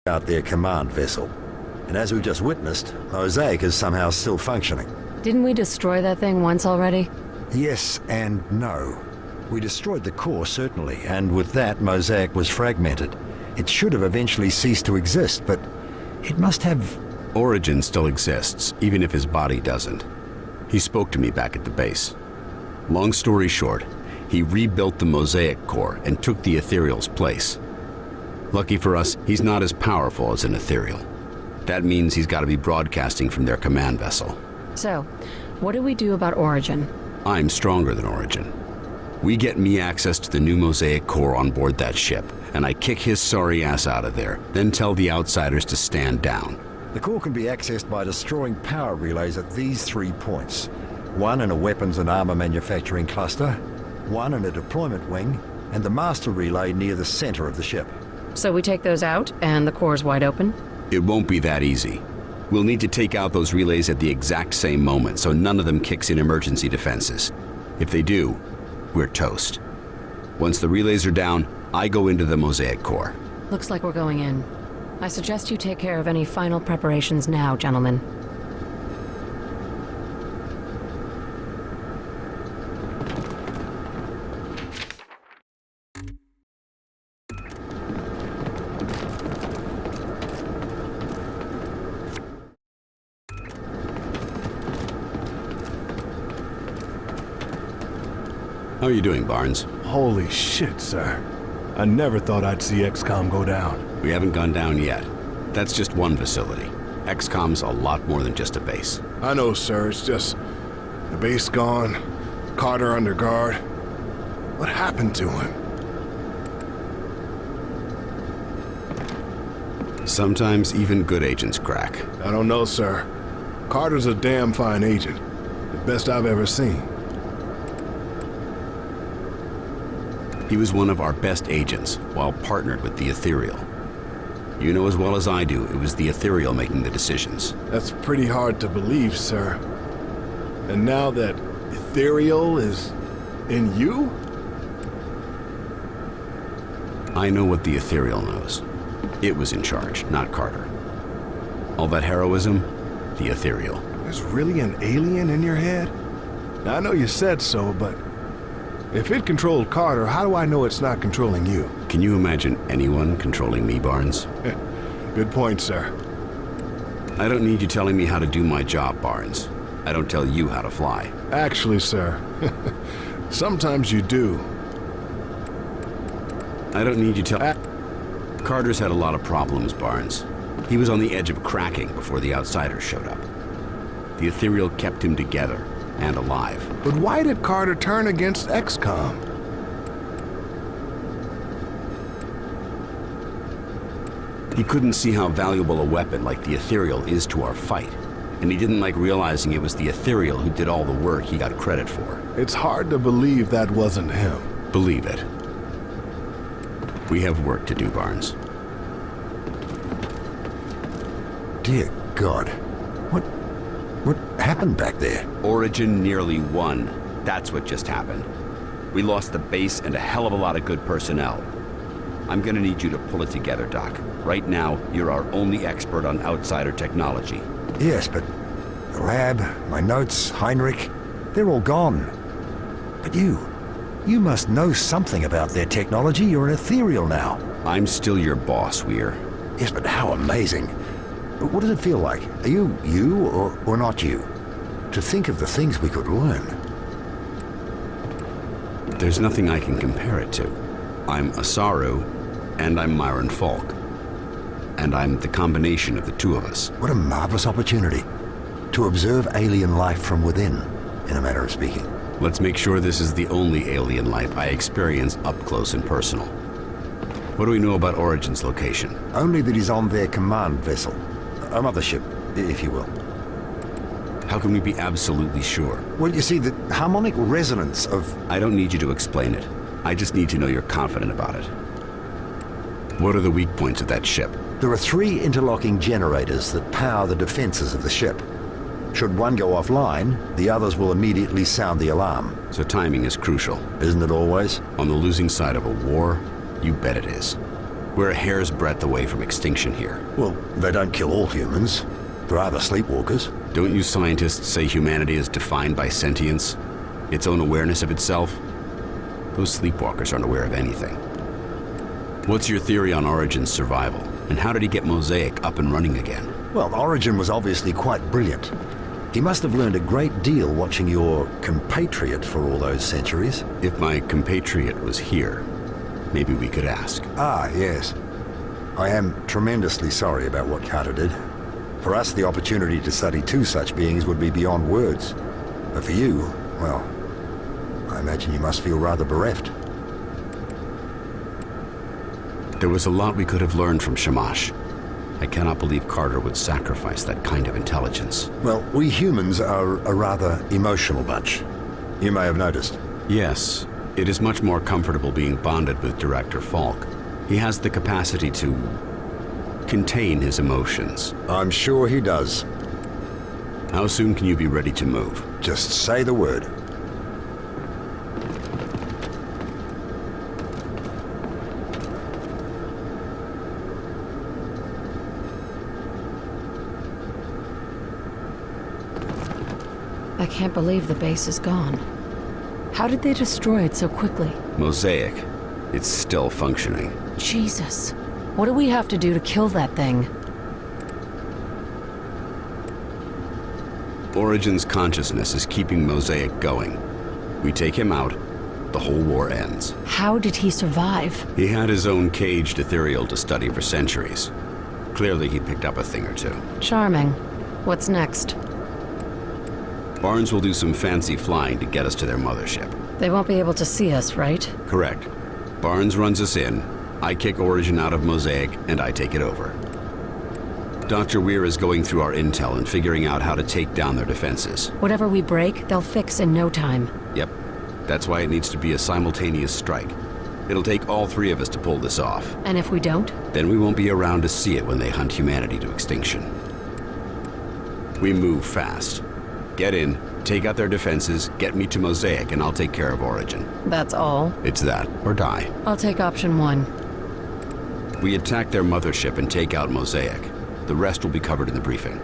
out their command vessel. And as we've just witnessed, Mosaic is somehow still functioning. Didn't we destroy that thing once already? Yes and no. We destroyed the core, certainly, and with that, Mosaic was fragmented. It should have eventually ceased to exist, but it must have... Origin still exists, even if his body doesn't. He spoke to me back at the base. Long story short, he rebuilt the Mosaic core and took the Ethereal's place. Lucky for us, he's not as powerful as an Ethereal. That means he's got to be broadcasting from their command vessel. So, what do we do about Origin? I'm stronger than Origin. We get me access to the new Mosaic core on board that ship, and I kick his sorry ass out of there, then tell the outsiders to stand down. The core can be accessed by destroying power relays at these 3 points. One in a weapons and armor manufacturing cluster, one in a deployment wing, and the master relay near the center of the ship. So we take those out, and the core's wide open? It won't be that easy. We'll need to take out those relays at the exact same moment, so none of them kicks in emergency defenses. If they do, we're toast. Once the relays are down, I go into the Mosaic core. Looks like we're going in. I suggest you take care of any final preparations now, gentlemen. How are you doing, Barnes? Holy shit, sir. I never thought I'd see XCOM go down. We haven't gone down yet. That's just one facility. XCOM's a lot more than just a base. I know, sir. It's just... the base gone, Carter under guard. What happened to him? Sometimes even good agents crack. I don't know, sir. Carter's a damn fine agent. The best I've ever seen. He was one of our best agents, while partnered with the Ethereal. You know as well as I do, it was the Ethereal making the decisions. That's pretty hard to believe, sir. And now that Ethereal is in you? I know what the Ethereal knows. It was in charge, not Carter. All that heroism, the Ethereal. There's really an alien in your head? Now, I know you said so, but if it controlled Carter, how do I know it's not controlling you? Can you imagine anyone controlling me, Barnes? Good point, sir. I don't need you telling me how to do my job, Barnes. I don't tell you how to fly. Actually, sir, sometimes you do. I don't need you Carter's had a lot of problems, Barnes. He was on the edge of cracking before the outsiders showed up. The Ethereal kept him together and alive. But why did Carter turn against XCOM? He couldn't see how valuable a weapon like the Ethereal is to our fight, and he didn't like realizing it was the Ethereal who did all the work he got credit for. It's hard to believe that wasn't him. Believe it. We have work to do, Barnes. Dear God. What happened back there? Origin nearly won. That's what just happened. We lost the base and a hell of a lot of good personnel. I'm gonna need you to pull it together, Doc. Right now, you're our only expert on outsider technology. Yes, but the lab, my notes, Heinrich, they're all gone. But you must know something about their technology. You're an Ethereal now. I'm still your boss, Weir. Yes, but how amazing. What does it feel like? Are you or not you? To think of the things we could learn. There's nothing I can compare it to. I'm Asaru, and I'm Myron Falk. And I'm the combination of the two of us. What a marvelous opportunity. To observe alien life from within, in a manner of speaking. Let's make sure this is the only alien life I experience up close and personal. What do we know about Origin's location? Only that he's on their command vessel. A mothership, if you will. How can we be absolutely sure? Well, you see, the harmonic resonance of... I don't need you to explain it. I just need to know you're confident about it. What are the weak points of that ship? There are 3 interlocking generators that power the defenses of the ship. Should one go offline, the others will immediately sound the alarm. So timing is crucial. Isn't it always? On the losing side of a war, you bet it is. We're a hair's breadth away from extinction here. Well, they don't kill all humans. There are the sleepwalkers. Don't you scientists say humanity is defined by sentience? Its own awareness of itself? Those sleepwalkers aren't aware of anything. What's your theory on Origin's survival? And how did he get Mosaic up and running again? Well, Origin was obviously quite brilliant. He must have learned a great deal watching your compatriot for all those centuries. If my compatriot was here, maybe we could ask. Ah, yes. I am tremendously sorry about what Carter did. For us, the opportunity to study two such beings would be beyond words. But for you, well, I imagine you must feel rather bereft. There was a lot we could have learned from Shamash. I cannot believe Carter would sacrifice that kind of intelligence. Well, we humans are a rather emotional bunch. You may have noticed. Yes, it is much more comfortable being bonded with Director Falk. He has the capacity to contain his emotions. I'm sure he does. How soon can you be ready to move? Just say the word. I can't believe the base is gone. How did they destroy it so quickly? Mosaic. It's still functioning. Jesus. What do we have to do to kill that thing? Origin's consciousness is keeping Mosaic going. We take him out, the whole war ends. How did he survive? He had his own caged ethereal to study for centuries. Clearly he picked up a thing or two. Charming. What's next? Barnes will do some fancy flying to get us to their mothership. They won't be able to see us, right? Correct. Barnes runs us in, I kick Origin out of Mosaic, and I take it over. Dr. Weir is going through our intel and figuring out how to take down their defenses. Whatever we break, they'll fix in no time. Yep. That's why it needs to be a simultaneous strike. It'll take all three of us to pull this off. And if we don't? Then we won't be around to see it when they hunt humanity to extinction. We move fast. Get in, take out their defenses, get me to Mosaic, and I'll take care of Origin. That's all? It's that, or die. I'll take option 1. We attack their mothership and take out Mosaic. The rest will be covered in the briefing.